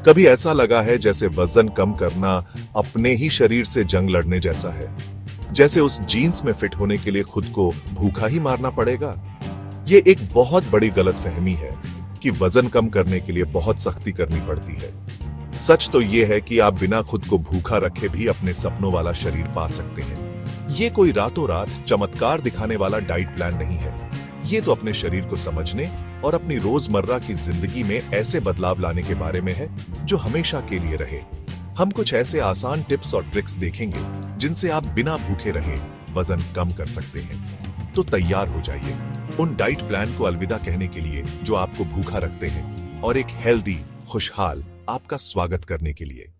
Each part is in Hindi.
कभी ऐसा लगा है जैसे वजन कम करना अपने ही शरीर से जंग लड़ने जैसा है, जैसे उस जीन्स में फिट होने के लिए खुद को भूखा ही मारना पड़ेगा। ये एक बहुत बड़ी गलतफहमी है कि वजन कम करने के लिए बहुत सख्ती करनी पड़ती है। सच तो ये है कि आप बिना खुद को भूखा रखे भी अपने सपनों वाला शरीर पा सकते हैं। ये कोई रातों रात चमत्कार दिखाने वाला डाइट प्लान नहीं है। ये तो अपने शरीर को समझने और अपनी रोजमर्रा की जिंदगी में ऐसे बदलाव लाने के बारे में है जो हमेशा के लिए रहे। हम कुछ ऐसे आसान टिप्स और ट्रिक्स देखेंगे जिनसे आप बिना भूखे रहे वजन कम कर सकते हैं। तो तैयार हो जाइए उन डाइट प्लान को अलविदा कहने के लिए जो आपको भूखा रखते हैं और एक हेल्दी, खुशहाल आपका स्वागत करने के लिए।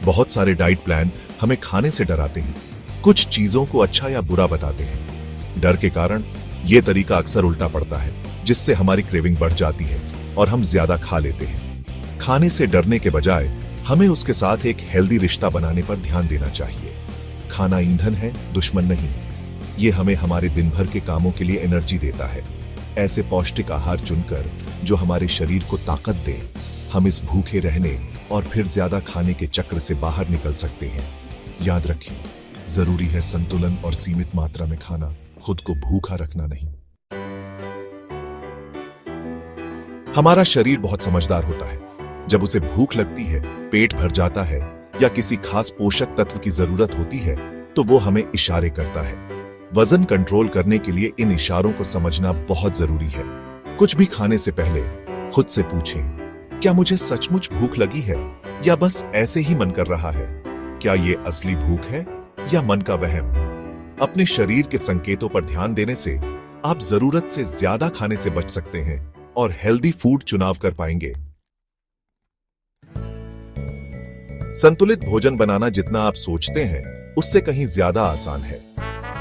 बहुत सारे डाइट प्लान हमें खाने से डराते हैं, कुछ चीजों को अच्छा या बुरा बताते हैं। डर के कारण यह तरीका अक्सर उल्टा पड़ता है, जिससे हमारी क्रेविंग बढ़ जाती है और हम ज्यादा खा लेते हैं। खाने से डरने के बजाय हमें उसके साथ एक हेल्दी रिश्ता बनाने पर ध्यान देना चाहिए। खाना ईंधन है, दुश्मन नहीं। ये हमें हमारे दिन भर के कामों के लिए एनर्जी देता है। ऐसे पौष्टिक आहार चुनकर जो हमारे शरीर को ताकत दे, हम इस भूखे रहने और फिर ज्यादा खाने के चक्र से बाहर निकल सकते हैं। याद रखें, जरूरी है संतुलन और सीमित मात्रा में खाना, खुद को भूखा रखना नहीं। हमारा शरीर बहुत समझदार होता है। जब उसे भूख लगती है, पेट भर जाता है या किसी खास पोषक तत्व की जरूरत होती है, तो वो हमें इशारे करता है। वजन कंट्रोल करने के लिए इन इशारों को समझना बहुत जरूरी है। कुछ भी खाने से पहले खुद से पूछें, क्या मुझे सचमुच भूख लगी है या बस ऐसे ही मन कर रहा है? क्या ये असली भूख है या मन का वहम? अपने शरीर के संकेतों पर ध्यान देने से आप जरूरत से ज्यादा खाने से बच सकते हैं और हेल्दी फूड चुनाव कर पाएंगे। संतुलित भोजन बनाना जितना आप सोचते हैं उससे कहीं ज्यादा आसान है।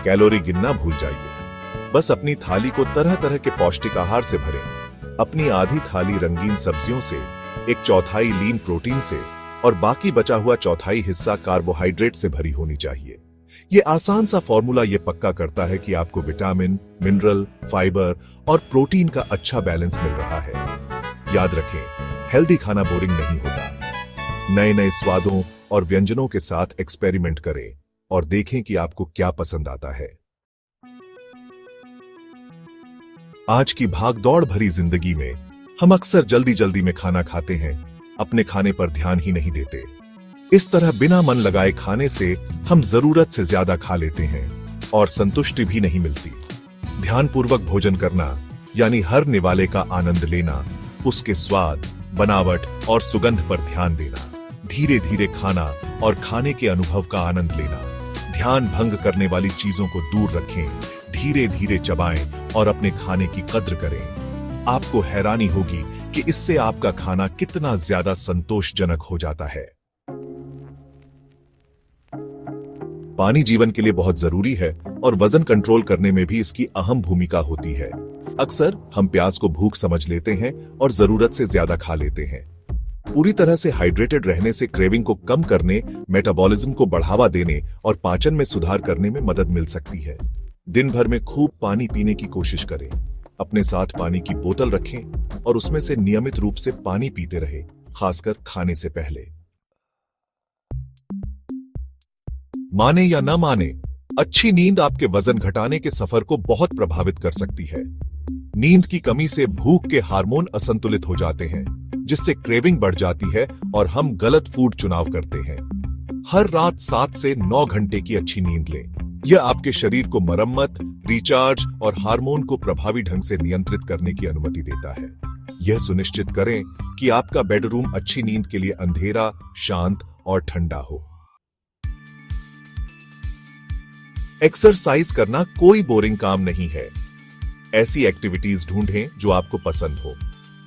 कैलोरी गिनना भूल जाइए। बस अपनी थाली को तरह तरह के पौष्टिक आहार से भरें। अपनी आधी थाली रंगीन सब्जियों से, एक चौथाई लीन प्रोटीन से और बाकी बचा हुआ चौथाई हिस्सा कार्बोहाइड्रेट से भरी होनी चाहिए। ये आसान सा फॉर्मूला ये पक्का करता है कि आपको विटामिन, मिनरल, फाइबर और प्रोटीन का अच्छा बैलेंस मिल रहा है। याद रखें, हेल्दी खाना बोरिंग नहीं होता। नए नए स्वादों और व्यंजनों के साथ एक्सपेरिमेंट करें और देखें कि आपको क्या पसंद आता है। आज की भागदौड़ भरी जिंदगी में हम अक्सर जल्दी जल्दी में खाना खाते हैं, अपने खाने पर ध्यान ही नहीं देते। इस तरह बिना मन लगाए खाने से हम जरूरत से ज्यादा खा लेते हैं और संतुष्टि भी नहीं मिलती। ध्यानपूर्वक भोजन करना यानी हर निवाले का आनंद लेना, उसके स्वाद, बनावट और सुगंध पर ध्यान देना, धीरे धीरे खाना और खाने के अनुभव का आनंद लेना। ध्यान भंग करने वाली चीजों को दूर रखें, धीरे धीरे चबाएं और अपने खाने की कद्र करें। आपको हैरानी होगी कि इससे आपका खाना कितना ज्यादा संतोषजनक हो जाता है। पानी जीवन के लिए बहुत जरूरी है और वजन कंट्रोल करने में भी इसकी अहम भूमिका होती है। अक्सर हम प्याज को भूख समझ लेते हैं और जरूरत से ज्यादा खा लेते हैं। पूरी तरह से हाइड्रेटेड रहने से क्रेविंग को कम करने, मेटाबॉलिज्म को बढ़ावा देने और पाचन में सुधार करने में मदद मिल सकती है। दिन भर में खूब पानी पीने की कोशिश करें। अपने साथ पानी की बोतल रखें और उसमें से नियमित रूप से पानी पीते रहें, खासकर खाने से पहले। माने या न माने, अच्छी नींद आपके वजन घटाने के सफर को बहुत प्रभावित कर सकती है। नींद की कमी से भूख के हार्मोन असंतुलित हो जाते हैं, जिससे क्रेविंग बढ़ जाती है और हम गलत फूड चुनाव करते हैं। हर रात 7 से 9 घंटे की अच्छी नींद लें। यह आपके शरीर को मरम्मत, रिचार्ज और हार्मोन को प्रभावी ढंग से नियंत्रित करने की अनुमति देता है। यह सुनिश्चित करें कि आपका बेडरूम अच्छी नींद के लिए अंधेरा, शांत और ठंडा हो। एक्सरसाइज करना कोई बोरिंग काम नहीं है। ऐसी एक्टिविटीज ढूंढें जो आपको पसंद हो,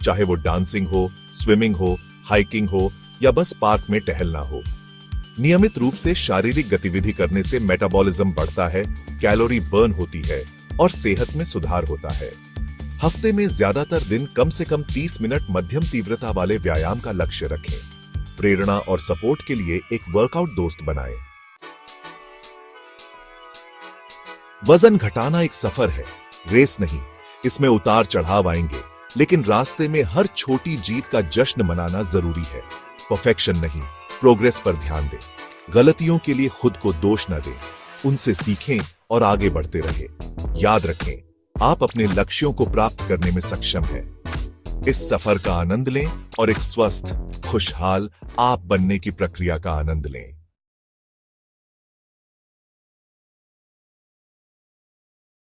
चाहे वो डांसिंग हो, स्विमिंग हो, हाइकिंग हो या बस पार्क में टहलना हो। नियमित रूप से शारीरिक गतिविधि करने से मेटाबॉलिज्म बढ़ता है, कैलोरी बर्न होती है और सेहत में सुधार होता है। हफ्ते में ज्यादातर दिन कम से कम 30 मिनट मध्यम तीव्रता वाले व्यायाम का लक्ष्य रखें। प्रेरणा और सपोर्ट के लिए एक वर्कआउट दोस्त बनाएं। वजन घटाना एक सफर है, रेस नहीं। इसमें उतार चढ़ाव आएंगे, लेकिन रास्ते में हर छोटी जीत का जश्न मनाना जरूरी है। परफेक्शन नहीं, प्रोग्रेस पर ध्यान दें। गलतियों के लिए खुद को दोष न दें, उनसे सीखें और आगे बढ़ते रहें। याद रखें, आप अपने लक्ष्यों को प्राप्त करने में सक्षम हैं। इस सफर का आनंद लें और एक स्वस्थ, खुशहाल आप बनने की प्रक्रिया का आनंद लें।